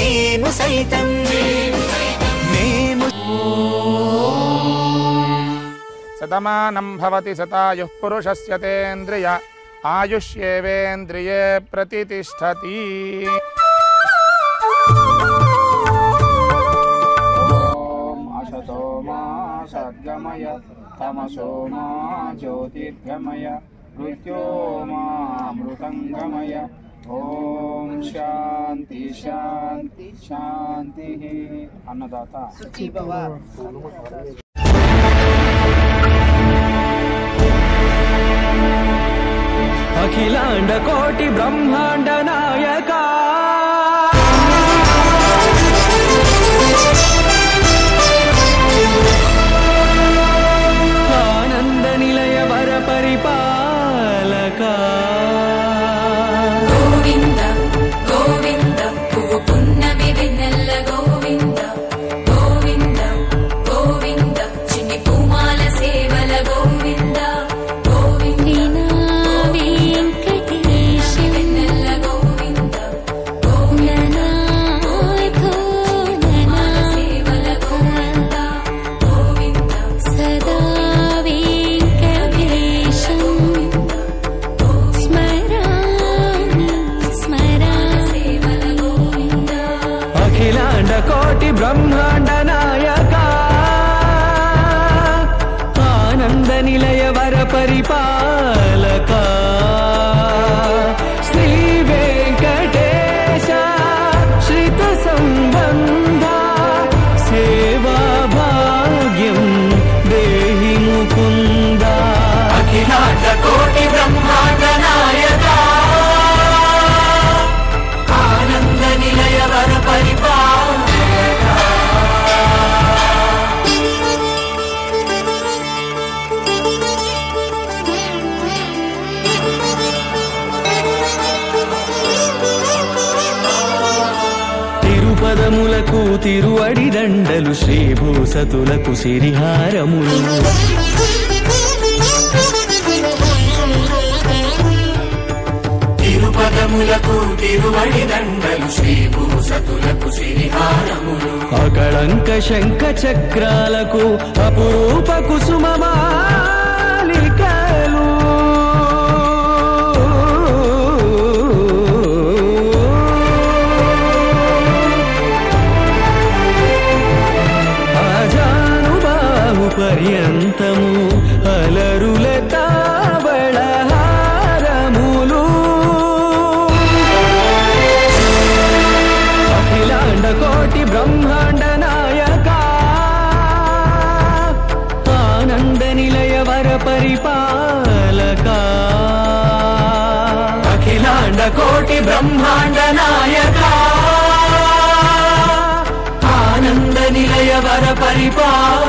నేను సైతం శతమానం భవతి శతాయుః పురుషస్య తేంద్రియ ఆయుష్యేవేంద్రియే ప్రతితిష్ఠతి. ఓం అసతో మా సద్గమయ తమసో మా జ్యోతిర్గమయ మృత్యోమామృతంగమయ. ఓం శాంతి శాంతి శాంతి. అన్నదాత అఖిలాండ కోటి బ్రహ్మాండ నాయక ఆనంద నిలయ వర పరిపాలక గోవింద గోవింద పువ్వు పున్నమి వెన్నెల్ల గోవింద గోవింద గోవింద చిన్ని పూమాల సేవల గోవింద గోవింద వెంకటేశ వెన్నెల్ల గోవింద గోవింద పూమాల సేవల గోవింద గోవింద సదా వెంకటేశం అఖిలాండ కోటి బ్రహ్మాండ నాయక ఆనంద నిలయ వర పరిపాలక శ్రీ వెంకటేశ శ్రిత సంబంధ సేవా భాగ్యం దేహి ముకుంద. అఖిలాండ కోటి బ్రహ్మాండ నాయక ఆనంద నిలయ వర పరిపాలక. తిరుపదములకు తిరువడి దండలు శ్రీభూసతులకు సిరిహారములు తిరుపదములకు తిరువడి దండలు శ్రీభూసతులకు సిరిహారములు అకళంక శంఖ చక్రాలకు అపురూప కుసుమమాలికలు ఆజానుబాహు పర్యంతము అలరుల తావళహారములు అఖిలాండ కోటి బ్రహ్మాండ నాయక ఆనంద నిలయ వర పరిపాలక. అఖిలాండ కోటి బ్రహ్మాండ నాయక ఆనంద నిలయ వర పరిపాలక.